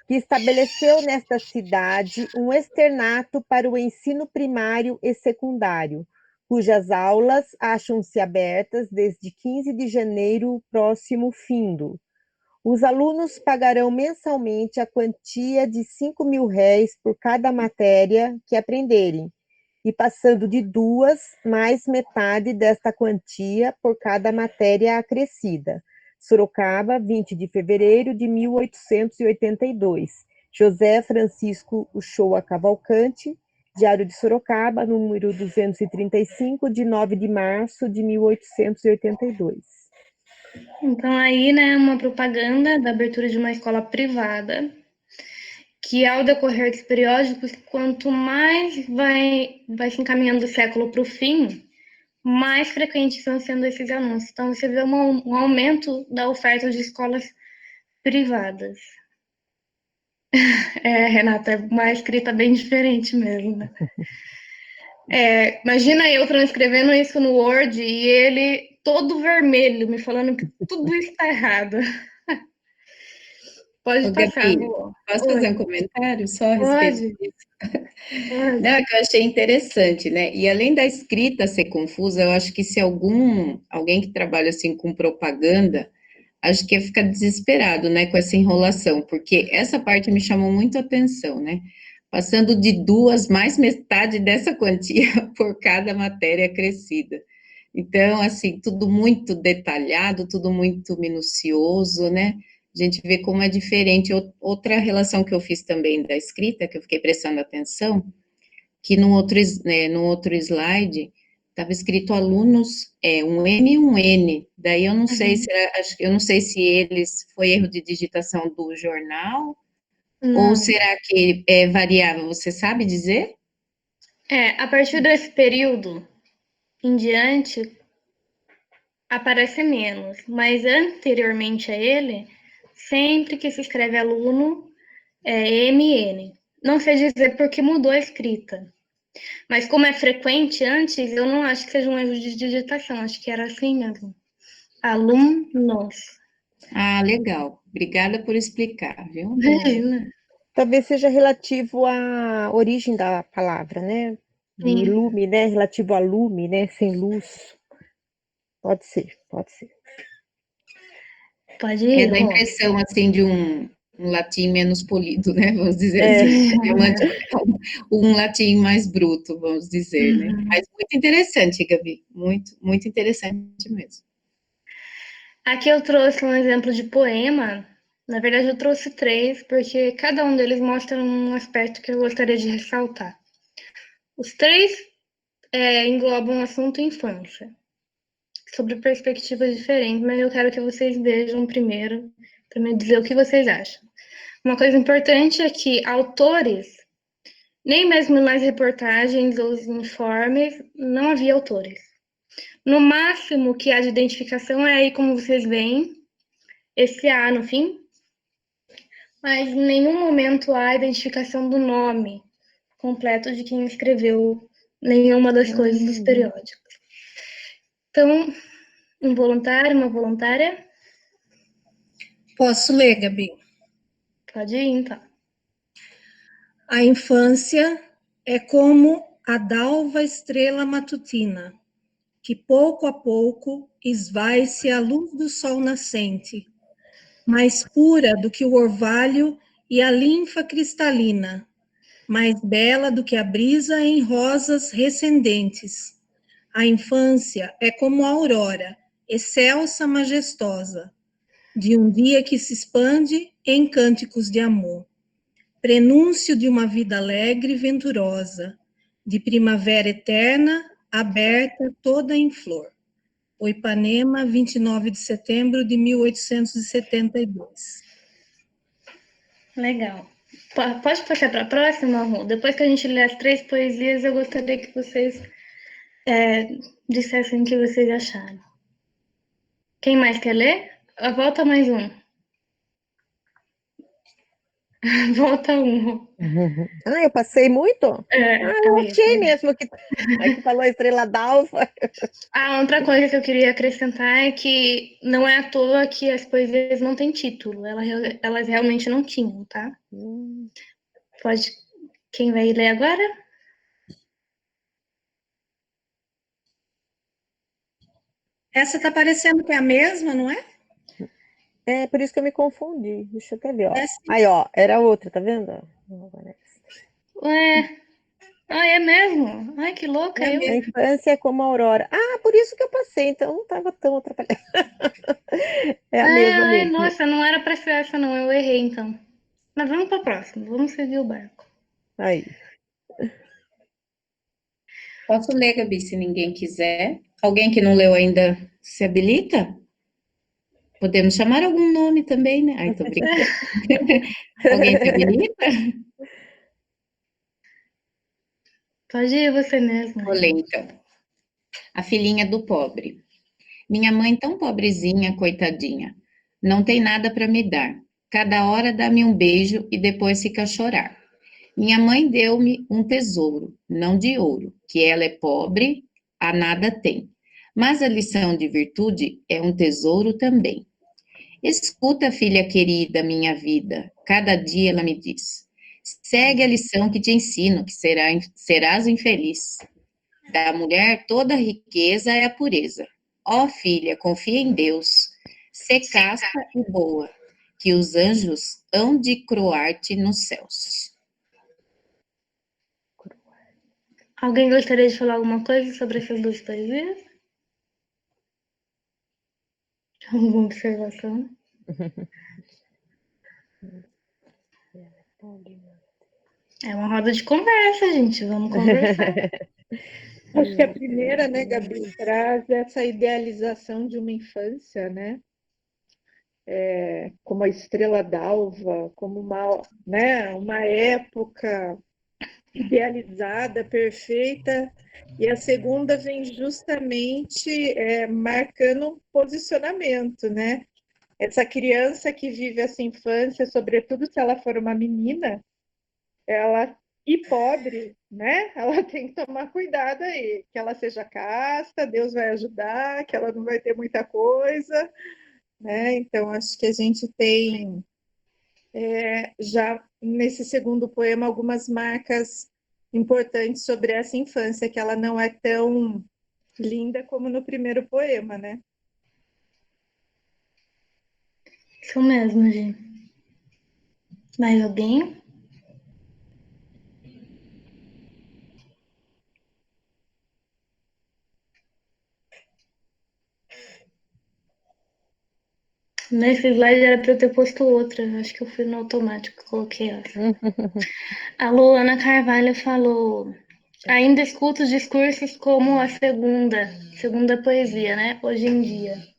que estabeleceu nesta cidade um externato para o ensino primário e secundário, cujas aulas acham-se abertas desde 15 de janeiro próximo findo. Os alunos pagarão mensalmente a quantia de 5.000 réis por cada matéria que aprenderem, e passando de 2, mais metade desta quantia por cada matéria acrescida. Sorocaba, 20 de fevereiro de 1882. José Francisco Uchoa Cavalcante, Diário de Sorocaba, número 235, de 9 de março de 1882. Então, aí, né, uma propaganda da abertura de uma escola privada, que ao decorrer dos periódicos, quanto mais vai se encaminhando o século para o fim, mais frequentes estão sendo esses anúncios. Então, você vê um aumento da oferta de escolas privadas. Renata, é uma escrita bem diferente mesmo, né? Imagina eu transcrevendo isso no Word e ele todo vermelho, me falando que tudo está errado. Pode Ô, passar, Gabi, amor. posso fazer um comentário só a respeito Pode, disso? pode. Não, é que eu achei interessante, né? E além da escrita ser confusa, eu acho que se alguém que trabalha assim com propaganda, acho que ia ficar desesperado, né, com essa enrolação, porque essa parte me chamou muito a atenção, né? Passando de 2 mais metade dessa quantia por cada matéria acrescida. Então, assim, tudo muito detalhado, tudo muito minucioso, né? A gente vê como é diferente. Outra relação que eu fiz também da escrita, que eu fiquei prestando atenção, que no outro slide estava escrito alunos, um M e um N. Daí eu não sei se eu não sei se eles foi erro de digitação do jornal ou Não. será que variável. Você sabe dizer? A partir desse período em diante, aparece menos, mas anteriormente a ele, sempre que se escreve aluno, é MN. Não sei dizer porque mudou a escrita, mas como é frequente antes, eu não acho que seja um erro de digitação, acho que era assim mesmo. Alunos. Ah, legal. Obrigada por explicar, viu? Imagina. Talvez seja relativo à origem da palavra, né? De Sim, lume, né? Relativo a lume, né? Sem luz. Pode ser, pode ser. pode É ir, da Rô. impressão, assim, de um latim menos polido, né? Vamos dizer É, assim. Seria um latim mais bruto, vamos dizer, né? Uhum. Mas muito interessante, Gabi. Muito, muito interessante mesmo. Aqui eu trouxe um exemplo de poema. Na verdade, eu trouxe 3, porque cada um deles mostra um aspecto que eu gostaria de ressaltar. Os 3 englobam o assunto infância, sobre perspectivas diferentes, mas eu quero que vocês vejam primeiro, para me dizer o que vocês acham. Uma coisa importante é que autores, nem mesmo nas reportagens ou os informes, não havia autores. No máximo que há de identificação é aí, como vocês veem, esse A no fim, mas em nenhum momento há identificação do nome completo de quem escreveu nenhuma das coisas dos periódicos. Então, um voluntário, uma voluntária, Posso ler, Gabi? pode ir, então. A infância é como a dalva estrela matutina, que pouco a pouco esvai-se à luz do sol nascente, mais pura do que o orvalho e a linfa cristalina, mais bela do que a brisa em rosas recendentes. A infância é como a aurora, excelsa, majestosa, de um dia que se expande em cânticos de amor. Prenúncio de uma vida alegre e venturosa, de primavera eterna, aberta toda em flor. O Ipanema, 29 de setembro de 1872. Legal. Pode passar para a próxima, Ru? Depois que a gente ler as 3 poesias, eu gostaria que vocês dissessem o que vocês acharam. Quem mais quer ler? Volta mais um. Volta um. Ah, eu passei muito? É, Eu aí, achei mesmo que aqui falou a estrela d'alva. outra coisa que eu queria acrescentar é que não é à toa que as poesias não têm título. Elas realmente não tinham, tá? Pode. Quem vai ler agora? Essa tá parecendo que é a mesma, não é? É por isso que eu me confundi. Deixa eu até ver, ó. É sim. Aí, ó, era outra, tá vendo? Ué, é mesmo? Ai, que louca É a eu. A mesma. infância é como a aurora. Ah, por isso que eu passei, então não estava tão atrapalhada. É a mesma mesmo. Nossa, não era pra ser essa, não. Eu errei, então. Mas vamos pra próxima. Vamos seguir o barco. Aí. Posso ler, Gabi, se ninguém quiser. Alguém que não leu ainda se habilita? Podemos chamar algum nome também, né? Ai, tô brincando. Alguém se habilita? Pode ir você mesmo. Vou ler, então. A filhinha do pobre. Minha mãe tão pobrezinha, coitadinha. Não tem nada para me dar. Cada hora dá-me um beijo e depois fica a chorar. Minha mãe deu-me um tesouro, não de ouro, que ela é pobre, a nada tem. Mas a lição de virtude é um tesouro também. Escuta, filha querida, minha vida, cada dia ela me diz. Segue a lição que te ensino, que serás infeliz. Da mulher toda a riqueza é a pureza. Ó filha, confia em Deus. Sê casta e boa, que os anjos hão de croar-te nos céus. Alguém gostaria de falar alguma coisa sobre essas duas poesias? Alguma observação? É uma roda de conversa, gente. Vamos conversar. Acho que a primeira, né, Gabi, traz essa idealização de uma infância, né? Como a estrela d'alva, como uma época idealizada, perfeita. E a segunda vem justamente marcando um posicionamento, né? Essa criança que vive essa infância, sobretudo se ela for uma menina, ela e pobre, né? Ela tem que tomar cuidado aí, que ela seja casta, Deus vai ajudar, que ela não vai ter muita coisa, né? Então acho que a gente tem já nesse segundo poema algumas marcas importantes sobre essa infância, que ela não é tão linda como no primeiro poema, né? Isso mesmo, gente. Mais alguém? Nesse slide era para eu ter posto outra. Acho que eu fui no automático, coloquei essa. A Luana Carvalho falou: ainda escuto os discursos como a segunda poesia, né? Hoje em dia.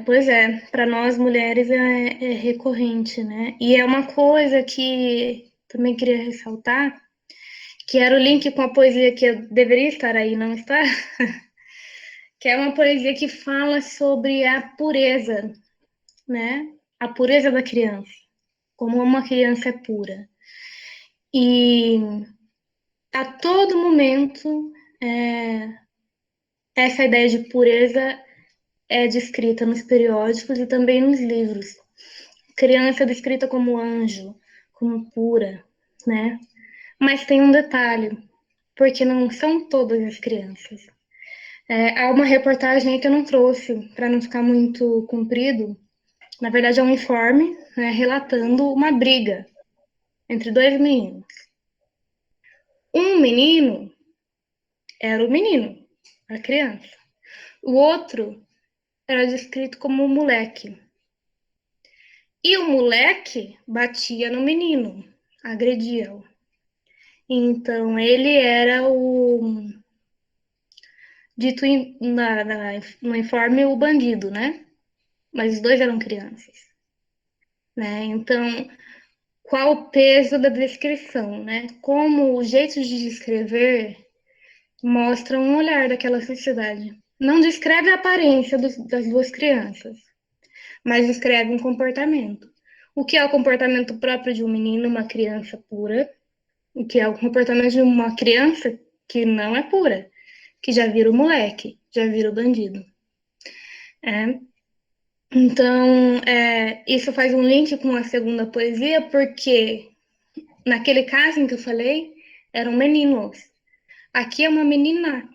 Pois é, para nós mulheres é recorrente, né? E é uma coisa que também queria ressaltar, que era o link com a poesia que deveria estar aí, não está? Que é uma poesia que fala sobre a pureza, né? A pureza da criança, como uma criança é pura. E a todo momento, essa ideia de pureza é descrita nos periódicos e também nos livros. Criança é descrita como anjo, como pura, né? Mas tem um detalhe, porque não são todas as crianças. Há uma reportagem aí que eu não trouxe, para não ficar muito comprido. Na verdade, é um informe, né, relatando uma briga entre dois meninos. Um menino era o menino, a criança. O outro era descrito como um moleque. E o moleque batia no menino, agredia-o. Então, ele era dito no informe, o bandido, né? Mas os dois eram crianças, né? Então, qual o peso da descrição, né? Como o jeito de descrever mostra um olhar daquela sociedade. Não descreve a aparência das duas crianças, mas descreve um comportamento. o que é o comportamento próprio de um menino, uma criança pura, o que é o comportamento de uma criança que não é pura, que já vira o moleque, já vira o bandido. Então, isso faz um link com a segunda poesia, porque naquele caso em que eu falei, eram meninos. Aqui é uma menina.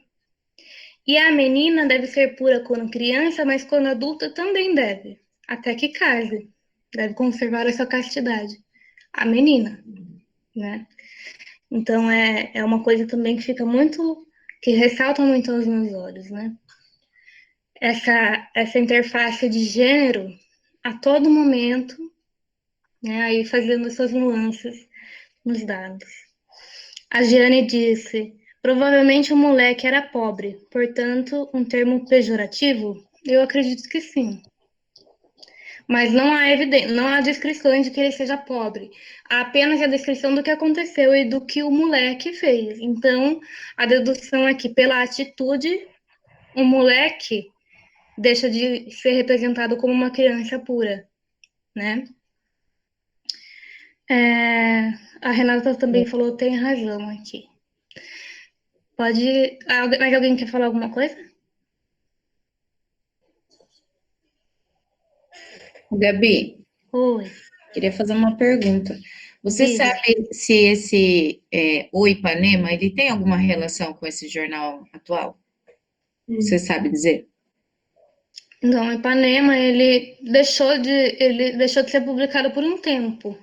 E a menina deve ser pura quando criança, mas quando adulta também deve, até que case. Deve conservar a sua castidade. A menina, né? Então é uma coisa também que fica muito, que ressalta muito aos meus olhos, né? Essa interface de gênero a todo momento, né? Aí fazendo essas nuances nos dados. A Giane disse: provavelmente o moleque era pobre, portanto, um termo pejorativo? Eu acredito que sim. Mas não há não há descrições de que ele seja pobre. Há apenas a descrição do que aconteceu e do que o moleque fez. Então, a dedução é que, pela atitude, o moleque deixa de ser representado como uma criança pura, né? A Renata também falou, tem razão aqui. Pode. Mais alguém quer falar alguma coisa? Gabi, Oi. queria fazer uma pergunta. Você Diga. sabe se esse O Ipanema, ele tem alguma relação com esse jornal atual? Você sabe dizer? Então, Ipanema, ele deixou de ser publicado por um tempo.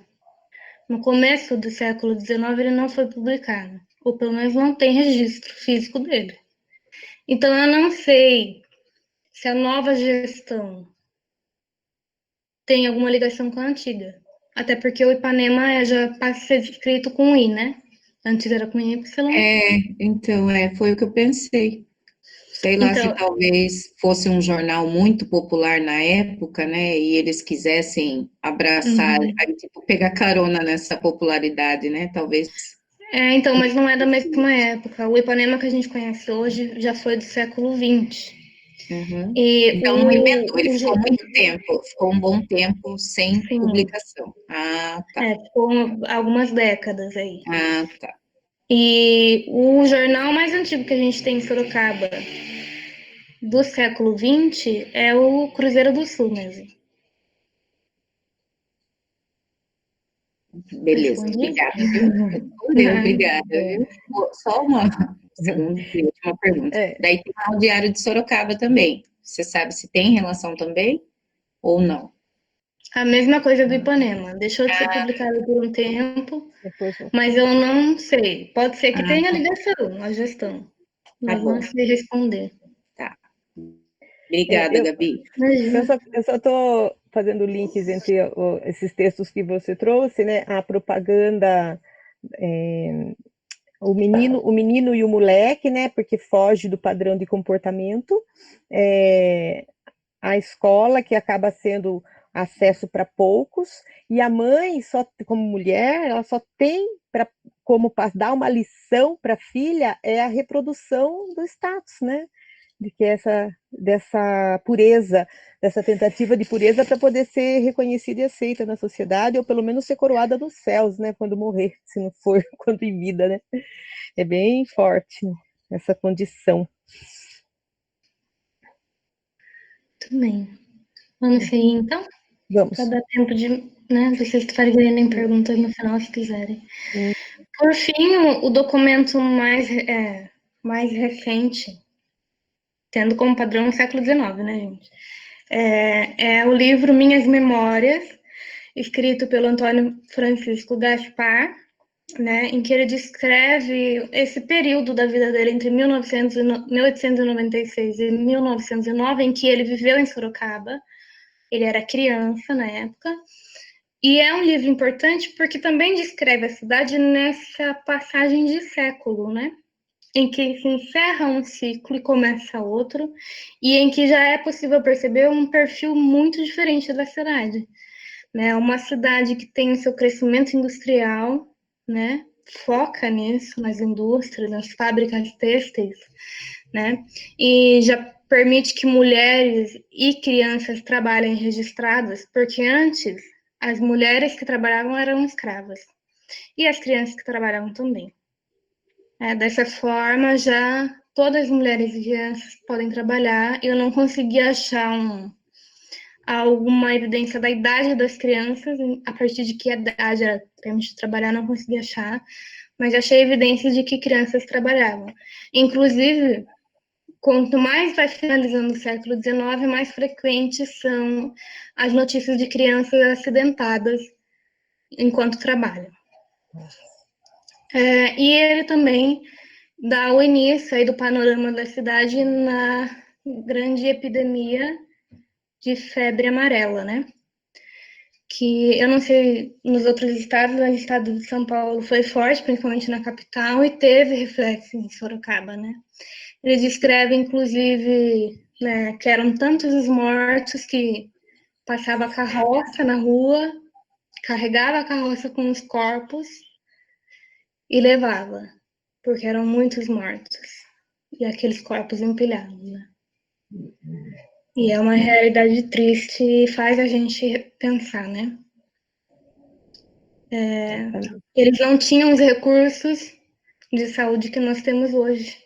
No começo do século XIX, ele não foi publicado, ou pelo menos não tem registro físico dele. Então, eu não sei se a nova gestão tem alguma ligação com a antiga. Até porque o Ipanema já passa a ser escrito com I, né? Antes era com Y. Então, foi o que eu pensei. Sei lá se Então, talvez fosse um jornal muito popular na época, né? E eles quisessem abraçar, aí, tipo, pegar carona nessa popularidade, né? Talvez. então, mas não é da mesma época. O Ipanema que a gente conhece hoje já foi do século XX. Uhum. E Então não emendou, ele ficou muito tempo, ficou um bom tempo sem sim, publicação. Ah, tá. ficou algumas décadas aí. Ah, tá. E o jornal mais antigo que a gente tem em Sorocaba do século XX é o Cruzeiro do Sul mesmo. Beleza, Respondi? obrigada, viu? Respondeu, obrigada, viu? Só uma segunda e última pergunta. Daí tem lá o Diário de Sorocaba também. Você sabe se tem relação também ou não? A mesma coisa do Ipanema. Deixou de ser publicado por um tempo, mas eu não sei. Pode ser que tenha ligação na gestão, mas não sei responder. Tá. Obrigada, Gabi. Eu só estou fazendo links entre esses textos que você trouxe, né? A propaganda, o menino e o moleque, né? Porque foge do padrão de comportamento. A escola, que acaba sendo acesso para poucos, e a mãe, só como mulher, ela só tem como dar uma lição para a filha é a reprodução do status, né? De que dessa pureza, dessa tentativa de pureza para poder ser reconhecida e aceita na sociedade, ou pelo menos ser coroada nos céus, né? Quando morrer, se não for quando em vida, né? É bem forte essa condição. Muito bem. Vamos seguir, então? Vamos. Para dar tempo de vocês fazerem perguntas no final, se quiserem. Por fim, o documento mais recente, tendo como padrão o século XIX, né, gente? É o livro Minhas Memórias, escrito pelo Antônio Francisco Gaspar, né, em que ele descreve esse período da vida dele entre 1896 e 1909, em que ele viveu em Sorocaba. Ele era criança na época. E é um livro importante porque também descreve a cidade nessa passagem de século, né? Em que se encerra um ciclo e começa outro, e em que já é possível perceber um perfil muito diferente da cidade. Né? Uma cidade que tem o seu crescimento industrial, né? Foca nisso, nas indústrias, nas fábricas têxteis, né? E já permite que mulheres e crianças trabalhem registradas, porque antes as mulheres que trabalhavam eram escravas. E as crianças que trabalhavam também. Dessa forma, já todas as mulheres e crianças podem trabalhar. Eu não consegui achar alguma evidência da idade das crianças, a partir de que idade era permitido trabalhar, não consegui achar, mas achei evidências de que crianças trabalhavam. Inclusive, quanto mais vai finalizando o século XIX, mais frequentes são as notícias de crianças acidentadas enquanto trabalham. E ele também dá o início aí do panorama da cidade na grande epidemia de febre amarela, né? Que eu não sei nos outros estados, mas o estado de São Paulo foi forte, principalmente na capital, e teve reflexo em Sorocaba, né? Ele descreve, inclusive, né, que eram tantos os mortos que passava a carroça na rua, carregava a carroça com os corpos e levava, porque eram muitos mortos, e aqueles corpos empilhados, né? E é uma realidade triste e faz a gente pensar, né? Eles não tinham os recursos de saúde que nós temos hoje,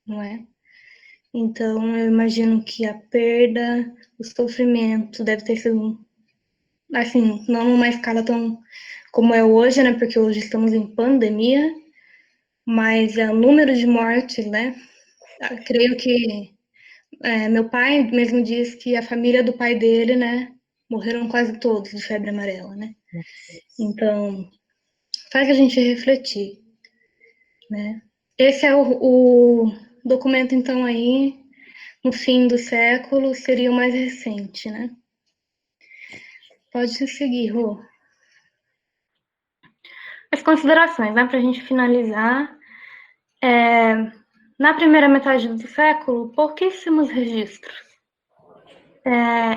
não é? Então, eu imagino que a perda, o sofrimento deve ter sido, assim, não numa escala tão como é hoje, né? Porque hoje estamos em pandemia, mas o número de mortes, né? Eu creio que meu pai mesmo diz que a família do pai dele, né? Morreram quase todos de febre amarela, né? Então, faz a gente refletir, né? Esse é o documento, então, aí, no fim do século, seria o mais recente, né? Pode seguir, Rô. As considerações, né, para a gente finalizar. Na primeira metade do século, pouquíssimos registros.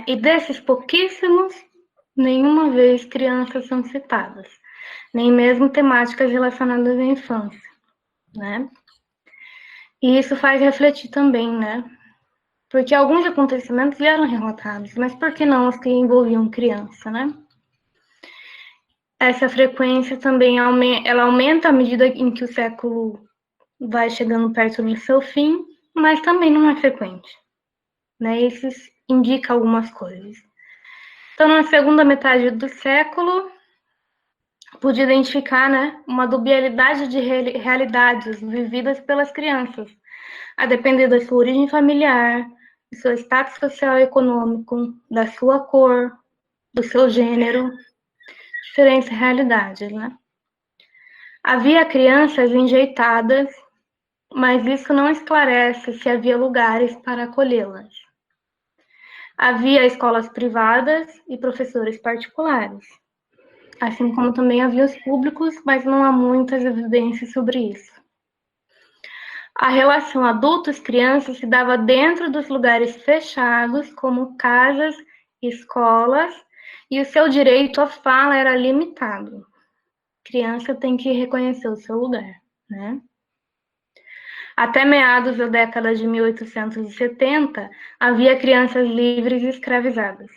E desses pouquíssimos, nenhuma vez crianças são citadas, nem mesmo temáticas relacionadas à infância, né? E isso faz refletir também, né? Porque alguns acontecimentos eram relatados, mas por que não os que envolviam criança, né? Essa frequência também ela aumenta à medida em que o século vai chegando perto do seu fim, mas também não é frequente, né? Isso indica algumas coisas. Então, na segunda metade do século, pude identificar, né, uma dualidade de realidades vividas pelas crianças, a depender da sua origem familiar, do seu status social e econômico, da sua cor, do seu gênero, diferentes realidades, né? Havia crianças enjeitadas, mas isso não esclarece se havia lugares para acolhê-las. Havia escolas privadas e professores particulares, assim como também havia os públicos, mas não há muitas evidências sobre isso. A relação adultos-crianças se dava dentro dos lugares fechados, como casas, escolas, e o seu direito à fala era limitado. A criança tem que reconhecer o seu lugar, né? Até meados da década de 1870, havia crianças livres e escravizadas.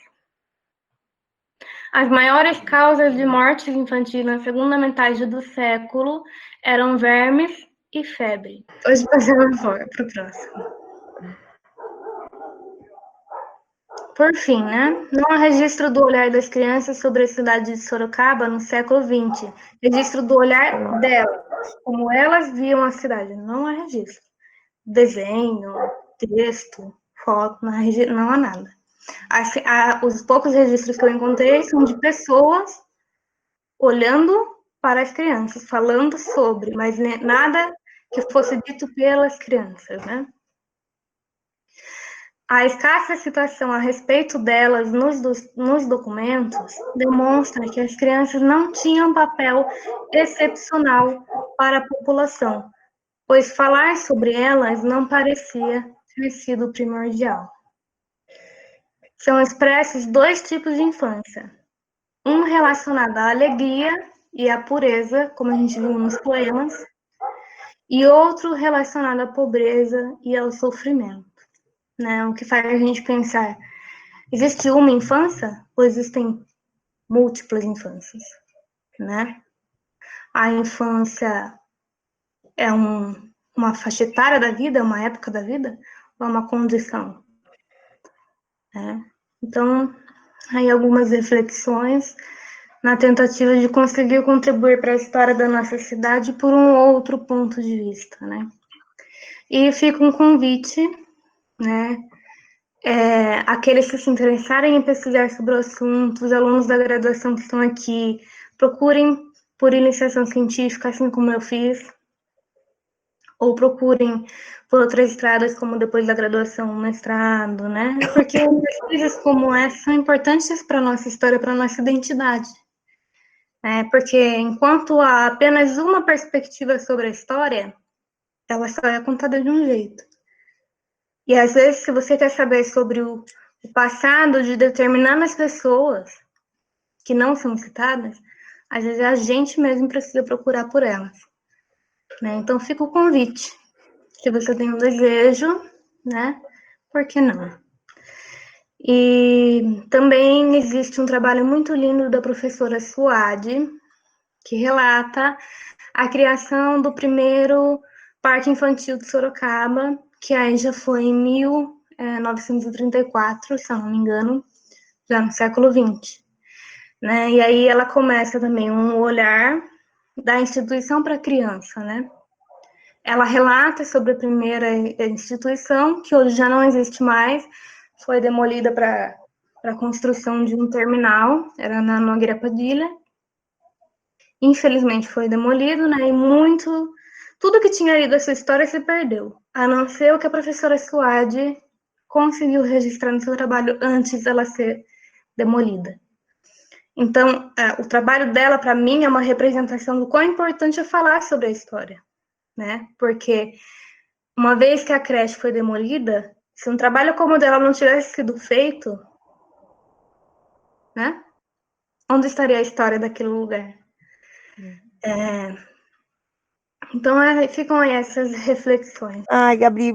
As maiores causas de mortes infantis na segunda metade do século eram vermes e febre. Hoje passamos para o próximo. Por fim, né? Não há registro do olhar das crianças sobre a cidade de Sorocaba no século XX. Registro do olhar delas, como elas viam a cidade. Não há registro. Desenho, texto, foto, não há nada. Os poucos registros que eu encontrei são de pessoas olhando para as crianças, falando sobre, mas nada que fosse dito pelas crianças, né? A escassa citação a respeito delas nos documentos demonstra que as crianças não tinham papel excepcional para a população, pois falar sobre elas não parecia ter sido primordial. São expressos dois tipos de infância. Um relacionado à alegria e à pureza, como a gente viu nos poemas, e outro relacionado à pobreza e ao sofrimento. Né? O que faz a gente pensar, existe uma infância ou existem múltiplas infâncias, né? A infância é uma faixa etária da vida, é uma época da vida, ou é uma condição, né? Então, aí algumas reflexões na tentativa de conseguir contribuir para a história da nossa cidade por um outro ponto de vista, né? E fica um convite, né? Aqueles que se interessarem em pesquisar sobre o assunto, os alunos da graduação que estão aqui, procurem por iniciação científica, assim como eu fiz, ou procurem por outras estradas, como depois da graduação, mestrado, né? Porque pesquisas como essa são importantes para a nossa história, para a nossa identidade. Porque enquanto há apenas uma perspectiva sobre a história, ela só é contada de um jeito. E às vezes, se você quer saber sobre o passado de determinadas pessoas que não são citadas, às vezes a gente mesmo precisa procurar por elas, né? Então fica o convite. Se você tem um desejo, né? Por que não? E também existe um trabalho muito lindo da professora Suade, que relata a criação do primeiro Parque Infantil de Sorocaba, que aí já foi em 1934, se eu não me engano, já no século XX. Né? E aí ela começa também um olhar da instituição para a criança, né? Ela relata sobre a primeira instituição, que hoje já não existe mais, foi demolida para a construção de um terminal, era na Nogueira Padilha. Infelizmente foi demolido, né? E tudo que tinha ali dessa história se perdeu, a não ser o que a professora Suade conseguiu registrar no seu trabalho antes dela ser demolida. Então, o trabalho dela, para mim, é uma representação do quão importante é falar sobre a história, né? Porque uma vez que a creche foi demolida, se um trabalho como o dela não tivesse sido feito, né? Onde estaria a história daquele lugar? Então, ficam aí essas reflexões. Ai, Gabi,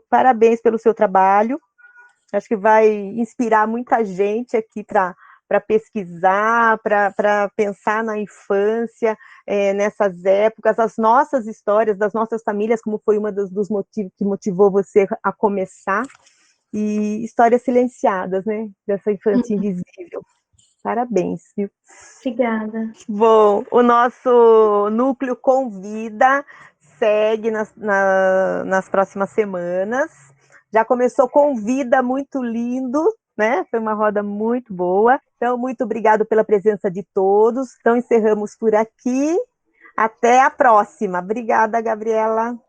parabéns pelo seu trabalho. Acho que vai inspirar muita gente aqui para pesquisar, para pensar na infância, nessas épocas, as nossas histórias das nossas famílias, como foi uma dos motivos que motivou você a começar, e histórias silenciadas, né, dessa infância invisível. Parabéns, viu? Obrigada. Bom, o nosso núcleo convida, segue nas próximas semanas. Já começou com Vida, muito lindo, né? Foi uma roda muito boa. Então, muito obrigado pela presença de todos. Então, encerramos por aqui. Até a próxima. Obrigada, Gabriela.